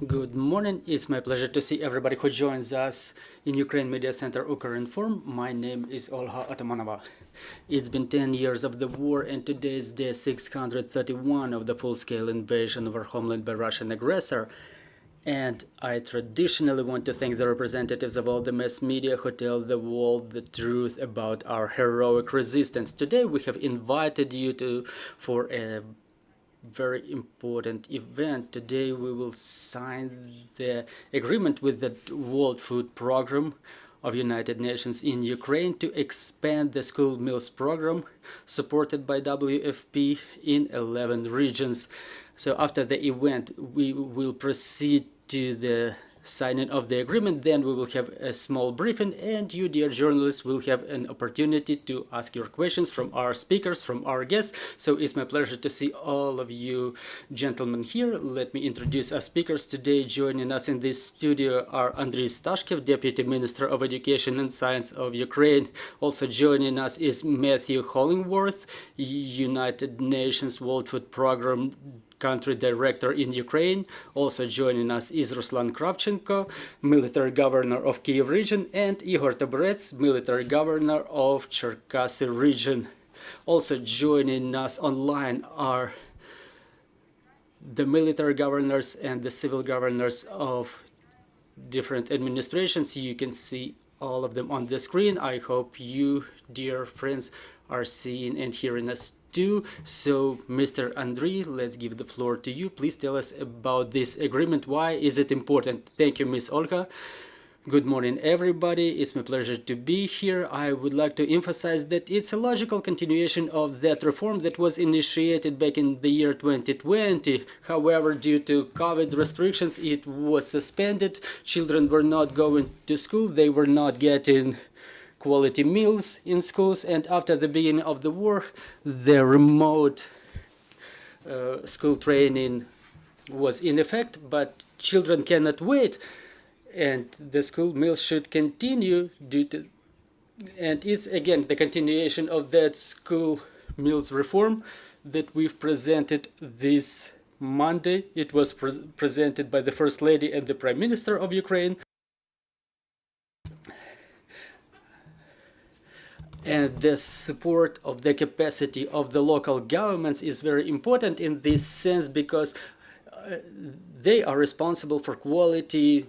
Good morning. It's my pleasure to see everybody who joins us in Ukraine Media Center Ukrinform. My name is Olga Atamanova. It's been 10 years of the war, and today is day 631 of the full-scale invasion of our homeland by Russian aggressor. And I traditionally want to thank the representatives of all the mass media who tell the world the truth about our heroic resistance. Today we have invited you for a very important event. Today we will sign the agreement with the World Food Program of United Nations in Ukraine to expand the school meals program supported by WFP in 11 regions. So after the event, we will proceed to the signing of the agreement. Then we will have a small briefing, and you, dear journalists, will have an opportunity to ask your questions from our speakers, from our guests. So it's my pleasure to see all of you gentlemen here. Let me introduce our speakers today. Joining us in this studio are Andriy Stashkev, Deputy Minister of Education and Science of Ukraine. Also joining us is Matthew Hollingworth, United Nations World Food Program Country Director in Ukraine. Also joining us is Ruslan Kravchenko, Military Governor of Kyiv region, and Igor Taborets, Military Governor of Cherkasy region. Also joining us online are the military governors and the civil governors of different administrations. You can see all of them on the screen. I hope you, dear friends, are seeing and hearing us too. So, Mr. Andriy, let's give the floor to you. Please tell us about this agreement. Why is it important? Thank you, Ms. Olga. Good morning, everybody. It's my pleasure to be here. I would like to emphasize that it's a logical continuation of that reform that was initiated back in the year 2020. However, due to COVID restrictions, it was suspended. Children were not going to school. They were not getting quality meals in schools, and after the beginning of the war, the remote school training was in effect, but children cannot wait, and the school meals should continue and it's again the continuation of that school meals reform that we've presented this Monday. It was presented by the First Lady and the Prime Minister of Ukraine. And the support of the capacity of the local governments is very important in this sense, because they are responsible for quality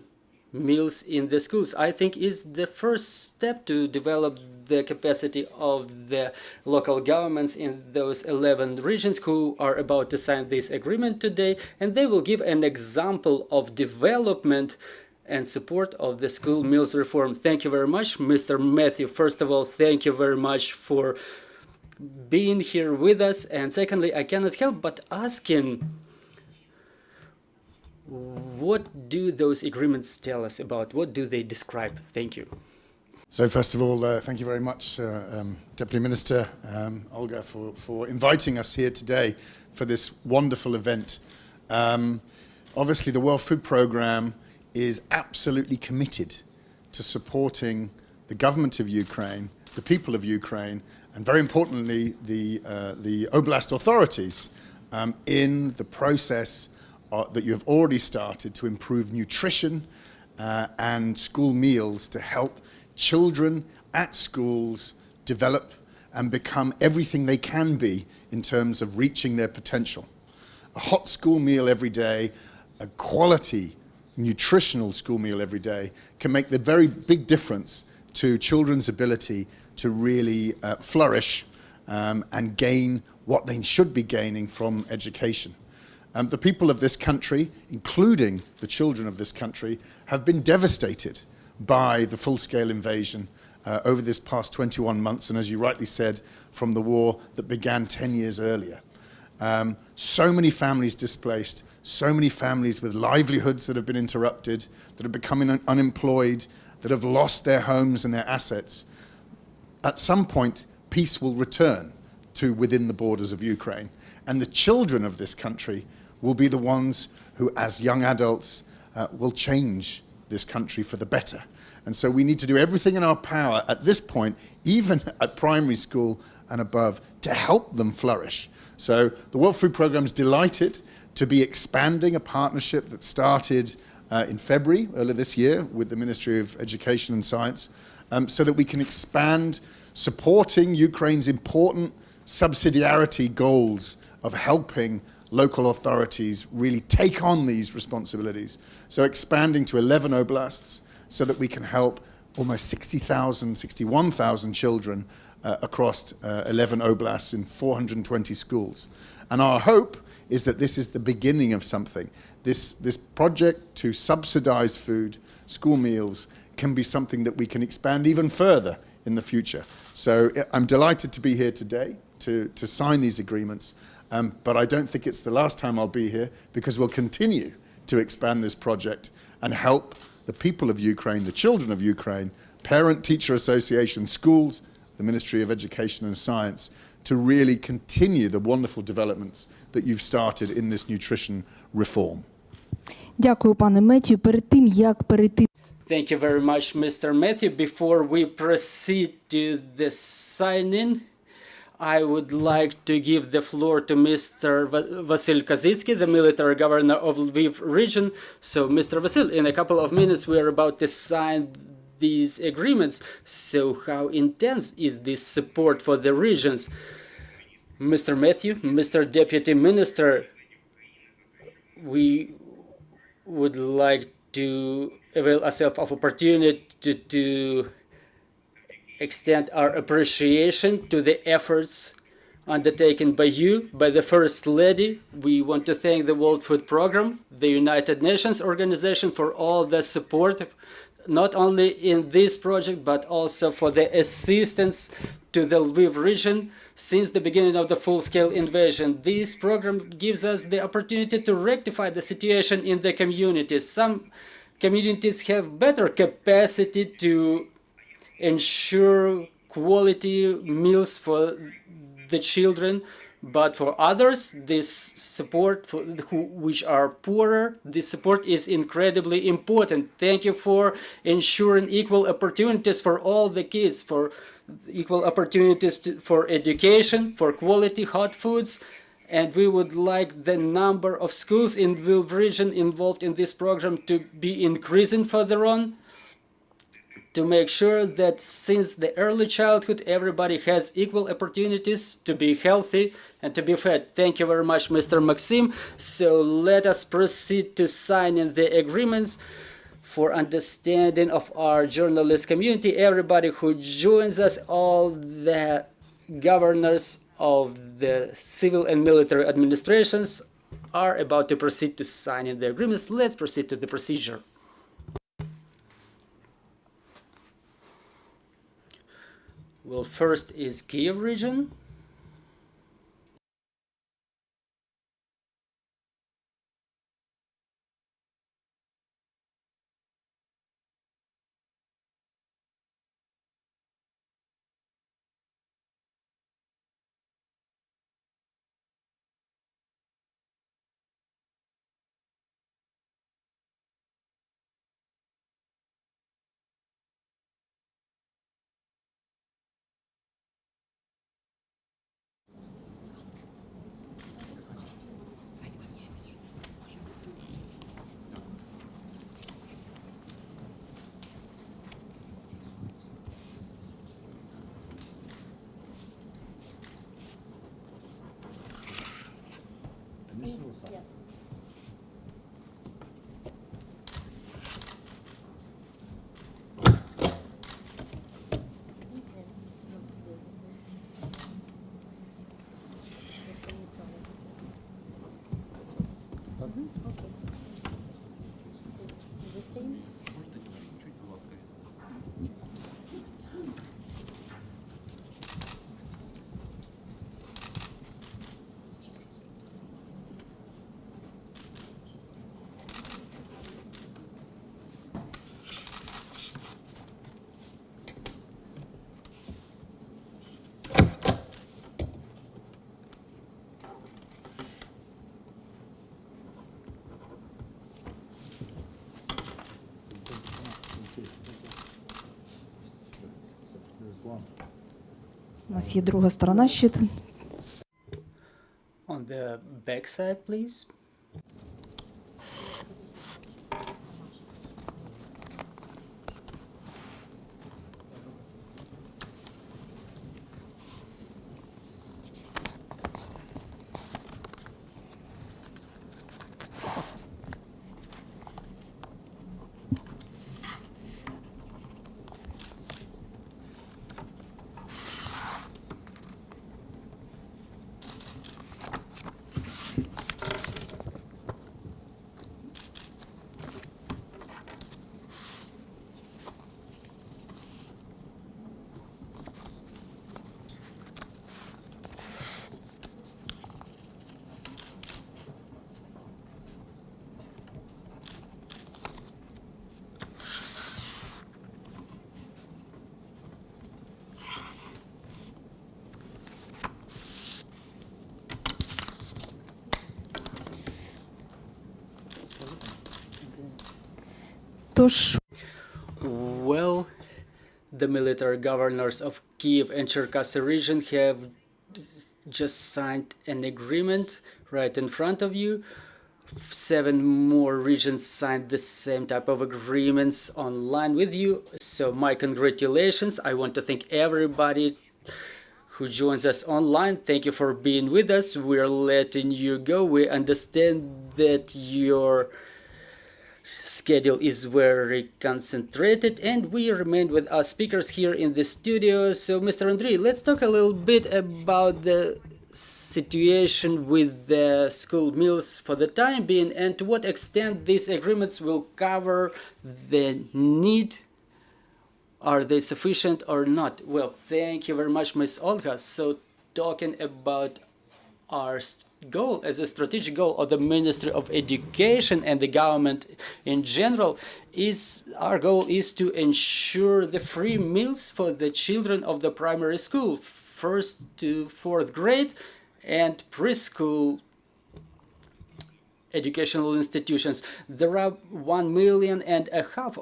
meals in the schools. I think is the first step to develop the capacity of the local governments in those 11 regions who are about to sign this agreement today, and they will give an example of development and support of the school meals reform. Thank you very much, Mr. Matthew. First of all, thank you very much for being here with us. And secondly, I cannot help but asking, what do those agreements tell us about? What do they describe? Thank you. So first of all, thank you very much, Deputy Minister Olga, for inviting us here today for this wonderful event. Obviously, the World Food Programme is absolutely committed to supporting the government of Ukraine, the people of Ukraine, and very importantly, the Oblast authorities in the process that you have already started to improve nutrition and school meals to help children at schools develop and become everything they can be in terms of reaching their potential. A hot school meal every day, a quality nutritional school meal every day can make the very big difference to children's ability to really flourish and gain what they should be gaining from education. The people of this country, including the children of this country, have been devastated by the full-scale invasion over this past 21 months, and as you rightly said, from the war that began 10 years earlier. So many families displaced, so many families with livelihoods that have been interrupted, that are becoming unemployed, that have lost their homes and their assets. At some point, peace will return to within the borders of Ukraine. And the children of this country will be the ones who, as young adults, will change this country for the better. And so we need to do everything in our power at this point, even at primary school and above, to help them flourish. So the World Food Programme is delighted to be expanding a partnership that started in February, earlier this year, with the Ministry of Education and Science, so that we can expand supporting Ukraine's important subsidiarity goals of helping local authorities really take on these responsibilities. So expanding to 11 oblasts so that we can help almost 60,000, 61,000 children across 11 oblasts in 420 schools. And our hope is that this is the beginning of something. This project to subsidize food, school meals, can be something that we can expand even further in the future. So I'm delighted to be here today to sign these agreements, but I don't think it's the last time I'll be here, because we'll continue to expand this project and help the people of Ukraine, the children of Ukraine, parent-teacher association, schools, the Ministry of Education and Science, to really continue the wonderful developments that you've started in this nutrition reform. Дякую, пане Меттю. Перед тим, як перейти Thank you very much, Mr. Matthew. Before we proceed to the signing, I would like to give the floor to Mr. Vasyl Kazitsky, the military governor of Lviv region. So, Mr. Vasyl, in a couple of minutes, we are about to sign these agreements. So, how intense is this support for the regions? Mr. Matthew, Mr. Deputy Minister, we would like to avail ourselves of opportunity to extend our appreciation to the efforts undertaken by you, by the First Lady. We want to thank the World Food Programme, the United Nations Organization, for all the support, not only in this project, but also for the assistance to the Lviv region since the beginning of the full-scale invasion. This program gives us the opportunity to rectify the situation in the communities. Some communities have better capacity to ensure quality meals for the children, but for others, this support, for which are poorer, this support is incredibly important. Thank you for ensuring equal opportunities for all the kids, for equal opportunities for education, for quality hot foods, and we would like the number of schools in Lviv region involved in this program to be increasing further on, to make sure that since the early childhood everybody has equal opportunities to be healthy and to be fed. Thank you very much, Mr. Maxim. So let us proceed to signing the agreements. For understanding of our journalist community, everybody who joins us, all the governors of the civil and military administrations are about to proceed to signing the agreements. Let's proceed to the procedure. Well, first is Kyiv region. Yes. Okay. Is the same? У нас є друга сторона щит. On the back side, please. Тож Well, the military governors of Kyiv and Cherkasy region have just signed an agreement right in front of you. 7 more regions signed the same type of agreements online with you. So my congratulations. I want to thank everybody who joins us online. Thank you for being with us. We're letting you go. We understand that your schedule is very concentrated, and we remain with our speakers here in the studio. So Mr. Andrei, let's talk a little bit about the situation with the school meals for the time being, and to what extent these agreements will cover the need. Are they sufficient or not? Well, thank you very much, Ms. Olga. So talking about our goal as a strategic goal of the Ministry of Education and the government in general, is our goal is to ensure the free meals for the children of the primary school, 1st to 4th grade, and preschool educational institutions. There are 1.5 million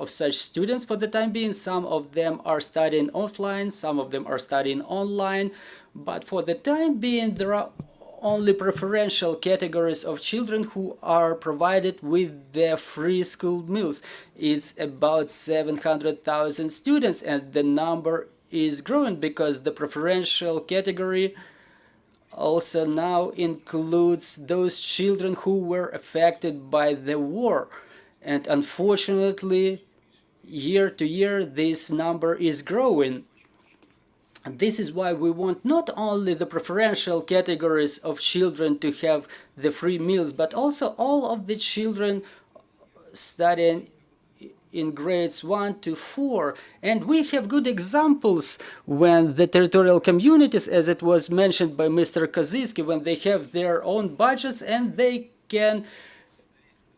of such students for the time being. Some of them are studying offline, some of them are studying online, but for the time being there are only preferential categories of children who are provided with their free school meals. It's about 700,000 students, and the number is growing because the preferential category also now includes those children who were affected by the war. And unfortunately, year to year, this number is growing. And this is why we want not only the preferential categories of children to have the free meals, but also all of the children studying in grades 1 to 4. And we have good examples when the territorial communities, as it was mentioned by Mr. Kozyski, when they have their own budgets and they can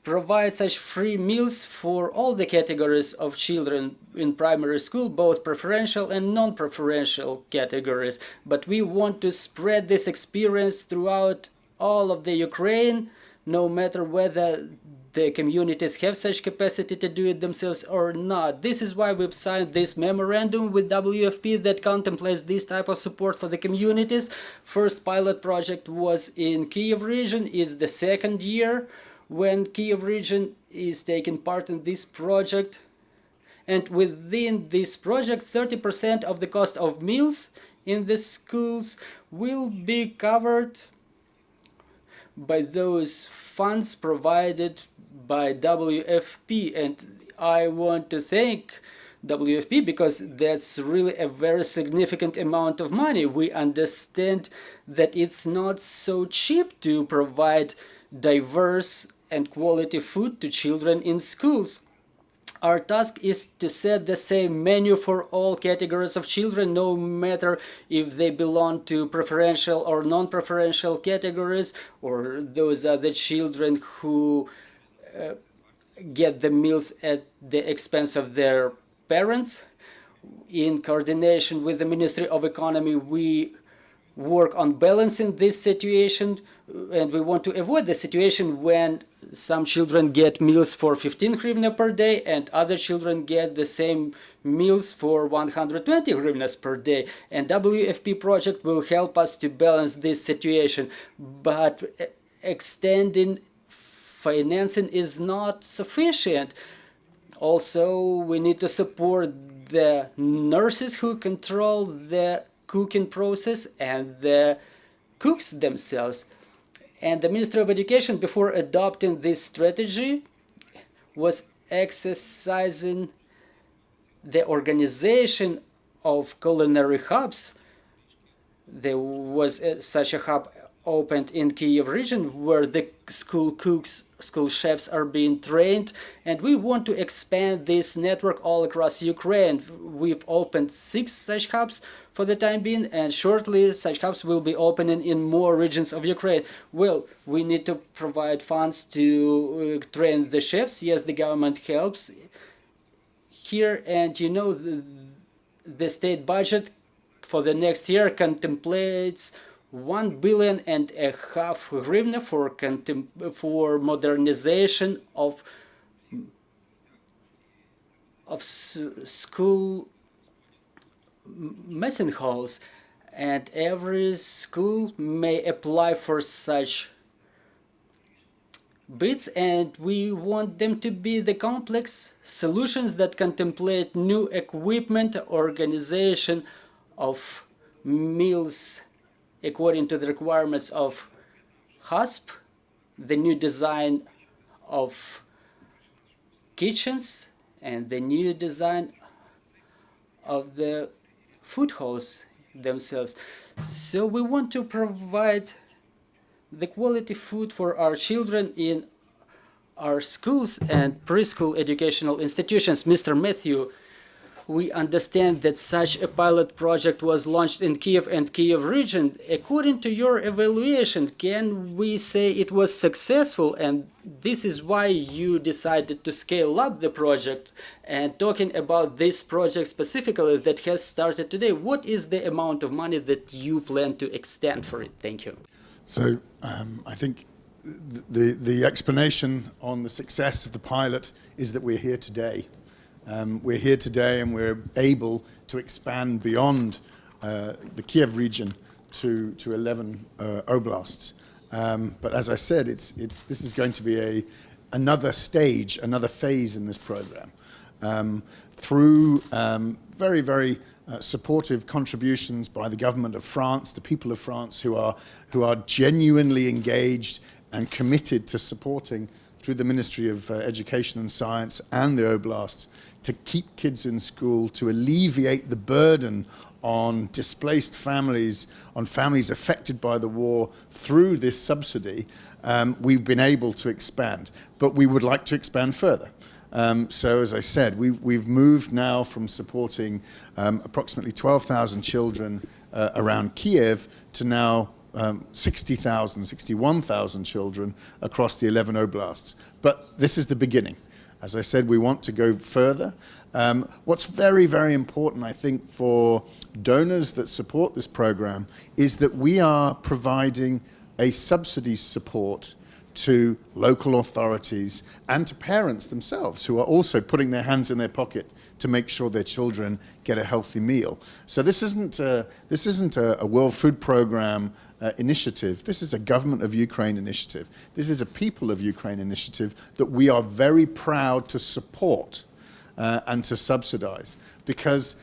provide such free meals for all the categories of children in primary school, both preferential and non-preferential categories. But we want to spread this experience throughout all of the Ukraine, no matter whether the communities have such capacity to do it themselves or not. This is why we've signed this memorandum with WFP that contemplates this type of support for the communities. First pilot project was in Kyiv region, is the 2nd year when Kyiv region is taking part in this project. And within this project, 30% of the cost of meals in the schools will be covered by those funds provided by WFP. And I want to thank WFP because that's really a very significant amount of money. We understand that it's not so cheap to provide diverse and quality food to children in schools. Our task is to set the same menu for all categories of children, no matter if they belong to preferential or non-preferential categories, or those are the children who get the meals at the expense of their parents. In coordination with the Ministry of Economy, we work on balancing this situation, and we want to avoid the situation when some children get meals for 15 hryvnia per day and other children get the same meals for 120 hryvnias per day. And WFP project will help us to balance this situation. But extending financing is not sufficient. Also, we need to support the nurses who control the cooking process and the cooks themselves. And the Ministry of Education, before adopting this strategy, was exercising the organization of culinary hubs. There was such a hub opened in Kyiv region where the school cooks, school chefs are being trained, and we want to expand this network all across Ukraine. We've opened 6 such hubs for the time being, and shortly such hubs will be opening in more regions of Ukraine. Well, we need to provide funds to train the chefs. Yes, the government helps here, and you know the state budget for the next year contemplates 1.5 billion hryvnia for modernization of of school messing halls, and every school may apply for such bids, and we want them to be the complex solutions that contemplate new equipment, organization of meals according to the requirements of HASP, the new design of kitchens, and the new design of the food halls themselves. So we want to provide the quality food for our children in our schools and preschool educational institutions. Mr. Matthew, we understand that such a pilot project was launched in Kyiv and Kyiv region. According to your evaluation, can we say it was successful, and this is why you decided to scale up the project? And talking about this project specifically that has started today, what is the amount of money that you plan to extend for it? Thank you. So I think the explanation on the success of the pilot is that we're here today. We're here today and we're able to expand beyond the Kyiv region to 11 oblasts. But as I said, this is going to be another stage, another phase in this program. Through very, very supportive contributions by the government of France, the people of France who are genuinely engaged and committed to supporting through the Ministry of Education and Science and the oblasts to keep kids in school, to alleviate the burden on displaced families, on families affected by the war through this subsidy, we've been able to expand. But we would like to expand further. So as I said, we've moved now from supporting approximately 12,000 children around Kyiv to now 60,000, 61,000 children across the 11 oblasts. But this is the beginning. As I said, we want to go further. What's very, very important, I think, for donors that support this program is that we are providing a subsidy support to local authorities and to parents themselves who are also putting their hands in their pocket to make sure their children get a healthy meal. So this isn't a World Food Programme initiative. This is a Government of Ukraine initiative. This is a People of Ukraine initiative that we are very proud to support and to subsidize, because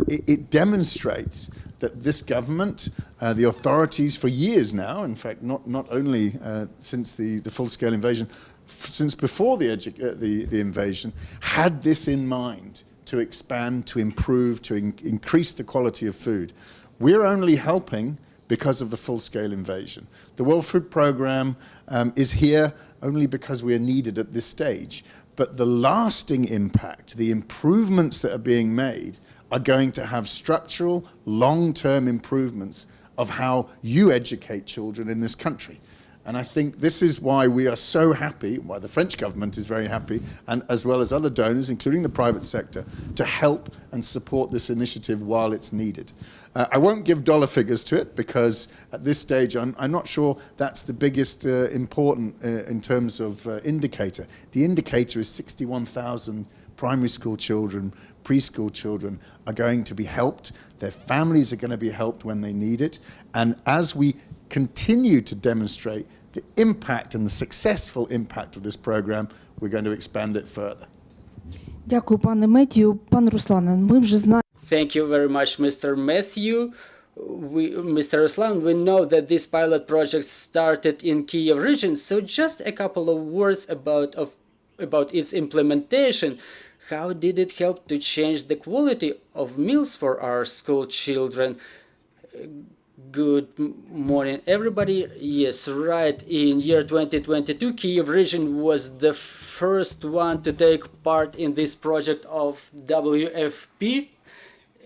it demonstrates that this government, the authorities for years now, in fact, not only since the full-scale invasion, since before the invasion, had this in mind to expand, to improve, to increase the quality of food. We're only helping because of the full-scale invasion. The World Food Programme is here only because we are needed at this stage. But the lasting impact, the improvements that are being made, are going to have structural, long-term improvements of how you educate children in this country. And I think this is why we are so happy, why the French government is very happy, and as well as other donors, including the private sector, to help and support this initiative while it's needed. I won't give dollar figures to it, because at this stage I'm not sure that's the biggest important in terms of indicator. The indicator is 61,000 primary school children, preschool children are going to be helped. Their families are going to be helped when they need it. And as we continue to demonstrate the impact and the successful impact of this program, we're going to expand it further. Дякую, пане Меттію. Пан Руслане, ми вже знаємо. Thank you very much, Mr. Matthew. Mr. Ruslan, we know that this pilot project started in Kyiv region, so just a couple of words about its implementation. How did it help to change the quality of meals for our school children? Good morning, everybody. Yes, right. In year 2022, Kyiv region was the first one to take part in this project of WFP.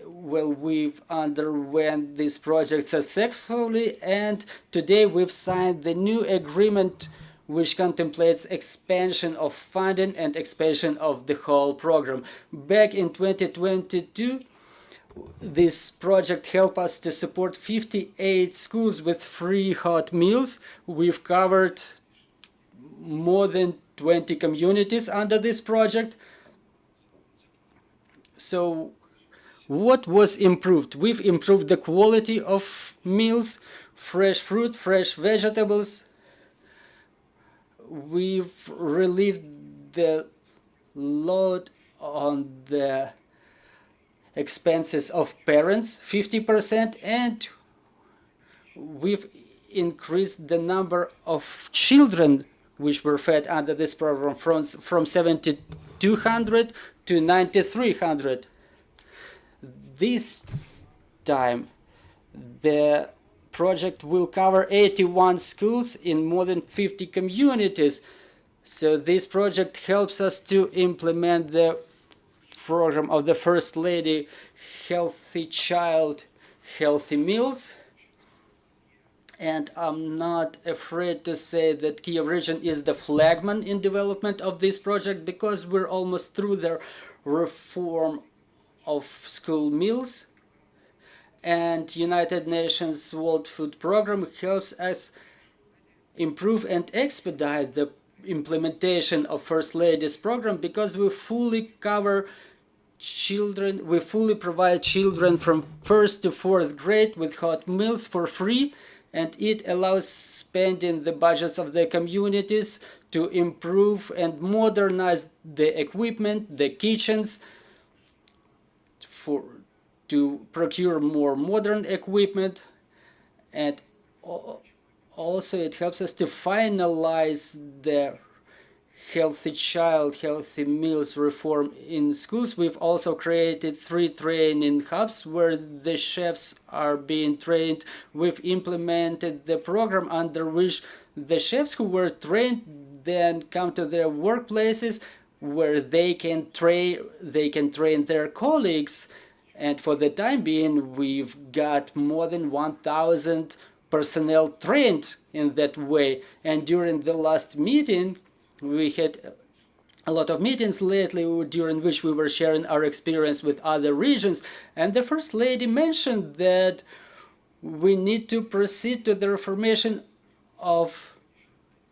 Well, we've underwent this project successfully, and today we've signed the new agreement which contemplates expansion of funding and expansion of the whole program. Back in 2022, this project helped us to support 58 schools with free hot meals. We've covered more than 20 communities under this project. So what was improved? We've improved the quality of meals, fresh fruit, fresh vegetables. We've relieved the load on the expenses of parents 50%, and we've increased the number of children which were fed under this program from 7,200 to 9,300. This time, the project will cover 81 schools in more than 50 communities. So this project helps us to implement the program of the First Lady, Healthy Child, Healthy Meals. And I'm not afraid to say that Kyiv region is the flagman in development of this project, because we're almost through the reform of school meals. And United Nations World Food Program helps us improve and expedite the implementation of First Lady's program, because we fully cover children, we fully provide children from 1st to 4th grade with hot meals for free, and it allows spending the budgets of the communities to improve and modernize the equipment, the kitchens, to procure more modern equipment, and also it helps us to finalize the Healthy Child, Healthy Meals reform in schools. We've also created 3 training hubs where the chefs are being trained. We've implemented the program under which the chefs who were trained then come to their workplaces where they can train their colleagues. And for the time being, we've got more than 1,000 personnel trained in that way. And during the last meeting, we had a lot of meetings lately during which we were sharing our experience with other regions. And the First Lady mentioned that we need to proceed to the reformation of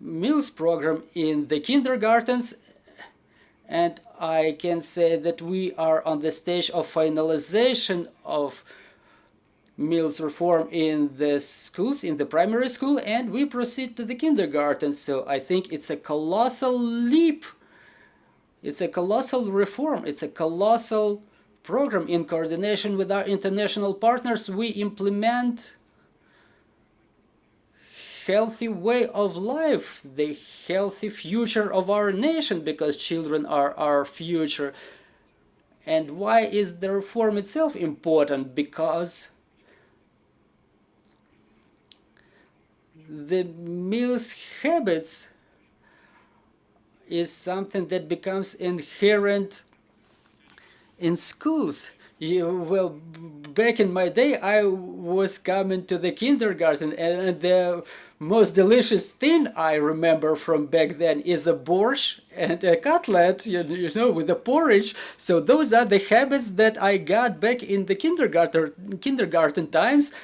meals program in the kindergartens. And I can say that we are on the stage of finalization of meals reform in the schools, in the primary school, and we proceed to the kindergarten. So I think it's a colossal leap. It's a colossal reform. It's a colossal program. In coordination with our international partners, we implement healthy way of life, the healthy future of our nation, because children are our future. And why is the reform itself important? Because the meals habits is something that becomes inherent in schools. Well, back in my day, I was coming to the kindergarten, and the most delicious thing I remember from back then is a borscht and a cutlet, you know, with the porridge. So those are the habits that I got back in the kindergarten times,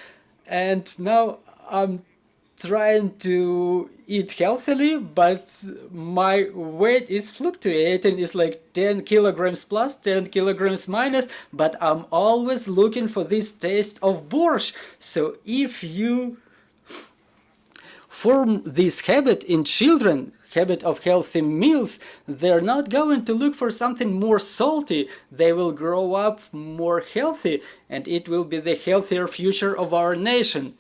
and now I'm trying to eat healthily, but my weight is fluctuating. It's like 10 kilograms plus, 10 kilograms minus, but I'm always looking for this taste of borscht. So if you form this habit in children, habit of healthy meals, they're not going to look for something more salty. They will grow up more healthy, and it will be the healthier future of our nation.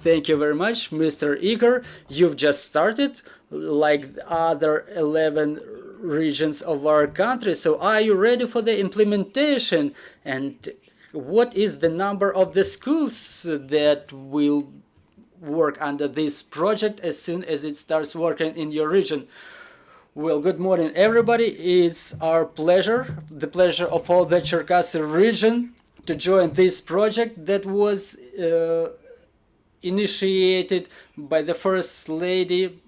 Thank you very much, Mr. Igor. You've just started, like the other 11 regions of our country. So are you ready for the implementation? And what is the number of the schools that will work under this project as soon as it starts working in your region? Well, good morning, everybody. It's our pleasure, the pleasure of all the Cherkasy region, to join this project that was initiated by the First Lady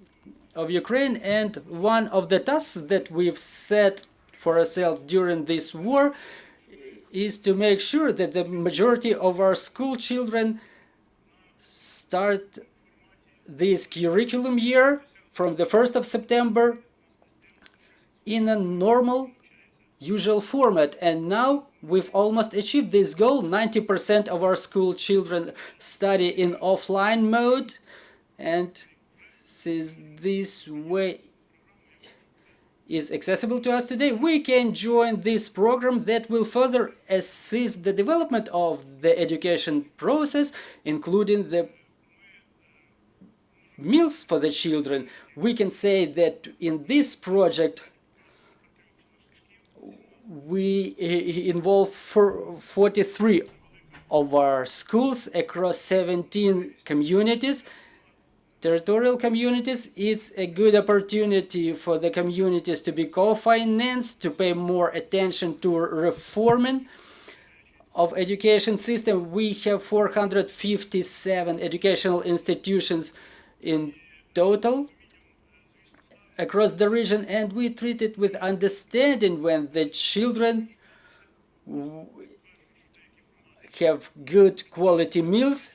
of Ukraine. And one of the tasks that we've set for ourselves during this war is to make sure that the majority of our school children start this curriculum year from the 1st of September in a normal usual format. And now we've almost achieved this goal. 90% of our school children study in offline mode. And since this way is accessible to us today, we can join this program that will further assist the development of the education process, including the meals for the children. We can say that in this project we involve 43 of our schools across 17 communities, territorial communities. It's a good opportunity for the communities to be co-financed, to pay more attention to reforming of education system. We have 457 educational institutions in total across the region, and we treat it with understanding when the children have good quality meals.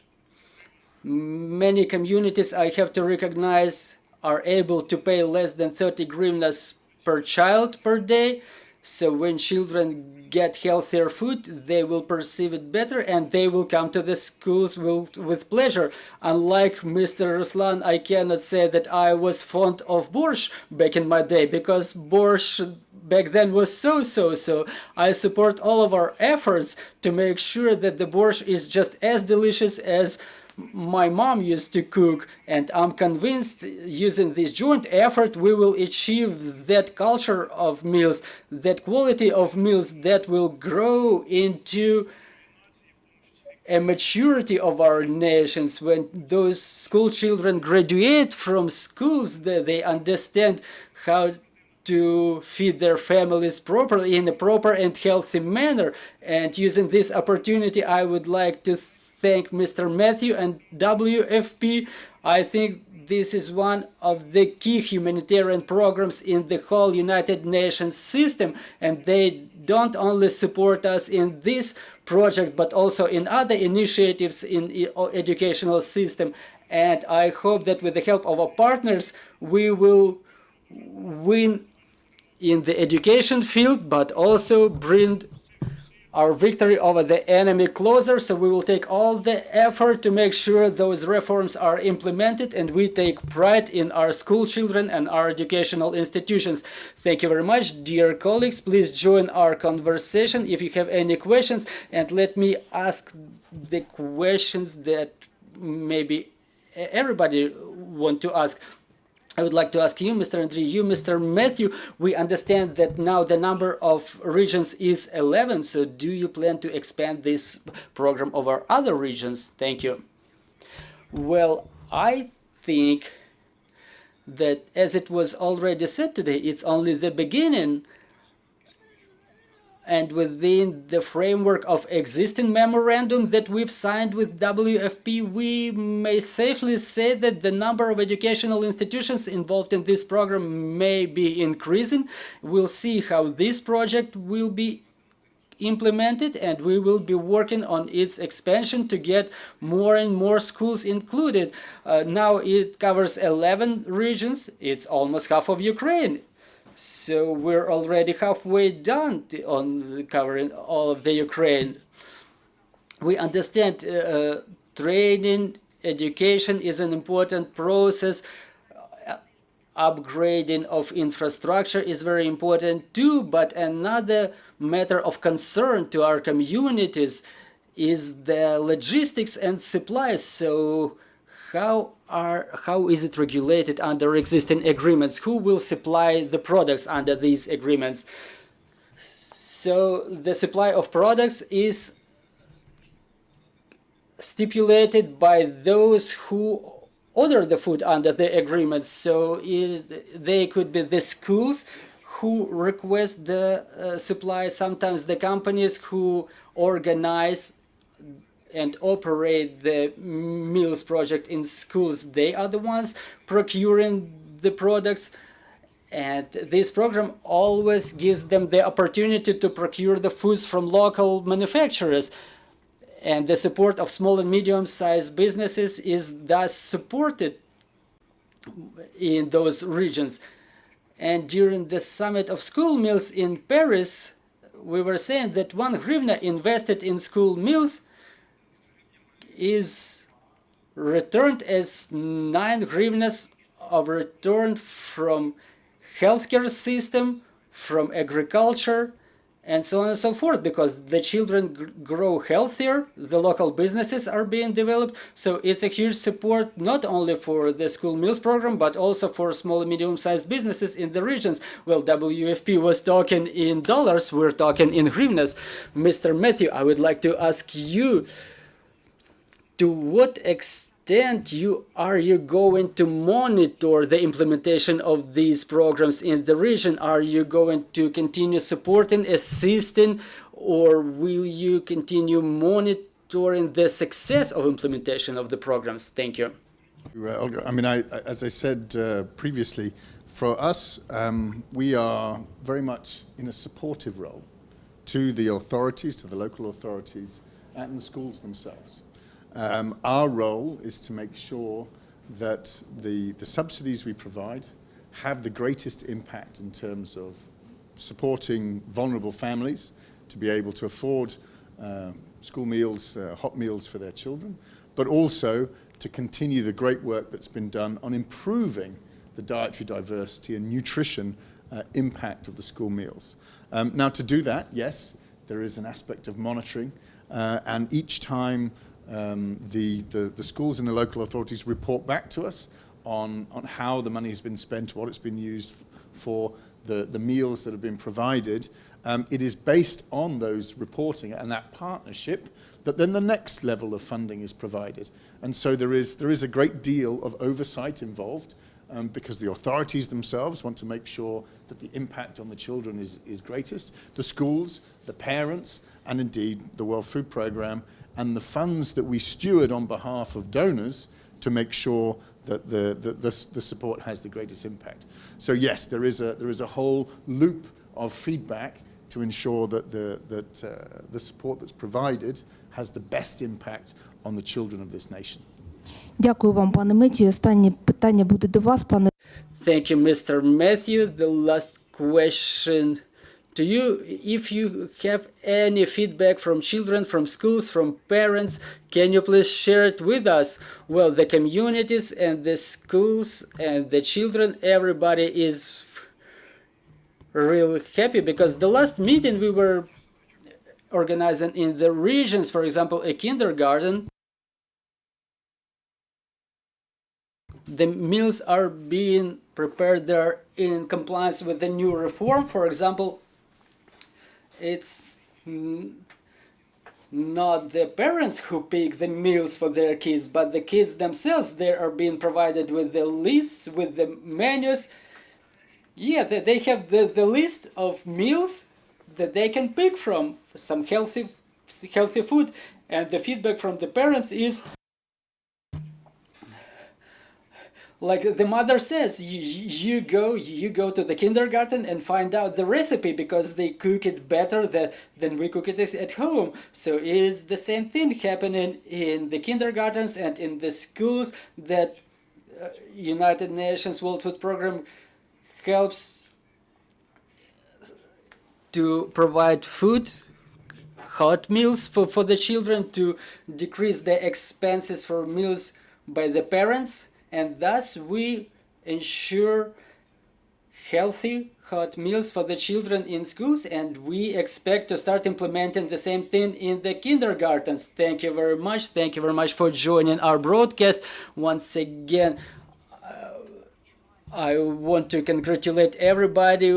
Many communities, I have to recognize, are able to pay less than 30 hryvnias per child per day. So when children get healthier food, they will perceive it better and they will come to the schools with pleasure. Unlike Mr. Ruslan, I cannot say that I was fond of borscht back in my day, because borscht back then was so. I support all of our efforts to make sure that the borscht is just as delicious as my mom used to cook, and I'm convinced using this joint effort we will achieve that culture of meals, that quality of meals that will grow into a maturity of our nations. When those school children graduate from schools, they understand how to feed their families properly, in a proper and healthy manner. And using this opportunity, I would like to thank Mr. Matthew and WFP. I think this is one of the key humanitarian programs in the whole United Nations system, and they don't only support us in this project but also in other initiatives in the educational system. And I hope that with the help of our partners we will win in the education field, but also bring our victory over the enemy closer. So we will take all the effort to make sure those reforms are implemented, and we take pride in our school children and our educational institutions. Thank you very much, dear colleagues. Please join our conversation if you have any questions, and let me ask the questions that maybe everybody want to ask. I would like to ask you, Mr. Andrei, you, Mr. Matthew, we understand that now the number of regions is 11, so do you plan to expand this program over other regions? Thank you. Well, I think that, as it was already said today, it's only the beginning. And within the framework of existing memorandum that we've signed with WFP, we may safely say that the number of educational institutions involved in this program may be increasing. We'll see how this project will be implemented, and we will be working on its expansion to get more and more schools included. Now it covers 11 regions. It's almost half of Ukraine. So we're already halfway done on covering all of the Ukraine. We understand training, education is an important process. Upgrading of infrastructure is very important too, but another matter of concern to our communities is the logistics and supplies. So how is it regulated under existing agreements? Who will supply the products under these agreements? So the supply of products is stipulated by those who order the food under the agreements. So they could be the schools who request the supply, sometimes the companies who organize and operate the meals project in schools. They are the ones procuring the products, and this program always gives them the opportunity to procure the foods from local manufacturers, and the support of small and medium-sized businesses is thus supported in those regions. And during the summit of school meals in Paris, we were saying that 1 hryvnia invested in school meals is returned as 9 hryvnias of return from healthcare system, from agriculture, and so on and so forth, because the children grow healthier, the local businesses are being developed. So it's a huge support not only for the school meals program, but also for small and medium-sized businesses in the regions. Well, WFP was talking in dollars, we're talking in hryvnias. Mr. Matthew, I would like to ask you, to what extent are you going to monitor the implementation of these programs in the region? Are you going to continue supporting, assisting, or will you continue monitoring the success of implementation of the programs? Thank you. Olga, I mean, as I said previously, for us, we are very much in a supportive role to the authorities, to the local authorities, and the schools themselves. Our role is to make sure that the subsidies we provide have the greatest impact in terms of supporting vulnerable families to be able to afford school meals, hot meals for their children, but also to continue the great work that's been done on improving the dietary diversity and nutrition impact of the school meals. Now, to do that, yes, there is an aspect of monitoring, and each time the schools and the local authorities report back to us on how the money has been spent, what it's been used for, the meals that have been provided. It is based on those reporting and that partnership that then the next level of funding is provided. And so there is a great deal of oversight involved, because the authorities themselves want to make sure that the impact on the children is greatest. The schools, the parents, and indeed the World Food Programme, and the funds that we steward on behalf of donors to make sure that the support has the greatest impact. So yes, there is a whole loop of feedback to ensure that the support that's provided has the best impact on the children of this nation. Дякую вам, пане Меттію. Останнє питання буде до вас, пане. Thank you, Mr. Matthew. The last question to you. If you have any feedback from children, from schools, from parents, can you please share it with us? Well, the communities and the schools and the children, everybody is really happy, because the last meeting we were organizing in the regions, for example, a kindergarten, the meals are being prepared there in compliance with the new reform. For example, it's not the parents who pick the meals for their kids, but the kids themselves. They are being provided with the lists, with the menus. Yeah, they have the list of meals that they can pick from, some healthy food. And the feedback from the parents is, like the mother says, you go to the kindergarten and find out the recipe, because they cook it better than we cook it at home. So it is the same thing happening in the kindergartens and in the schools, that United Nations World Food Programme helps to provide food, hot meals for the children, to decrease the expenses for meals by the parents. And thus we ensure healthy hot meals for the children in schools, and we expect to start implementing the same thing in the kindergartens. Thank you very much. Thank you very much for joining our broadcast. Once again, I want to congratulate everybody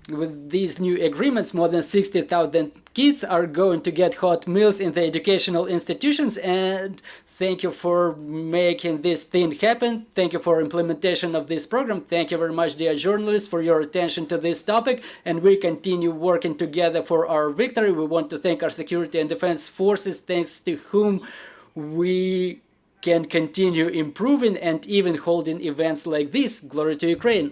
with these new agreements. More than 60,000 kids are going to get hot meals in the educational institutions, and thank you for making this thing happen. Thank you for implementation of this program. Thank you very much, dear journalists, for your attention to this topic, and we continue working together for our victory. We want to thank our security and defense forces, thanks to whom we can continue improving and even holding events like this. Glory to Ukraine.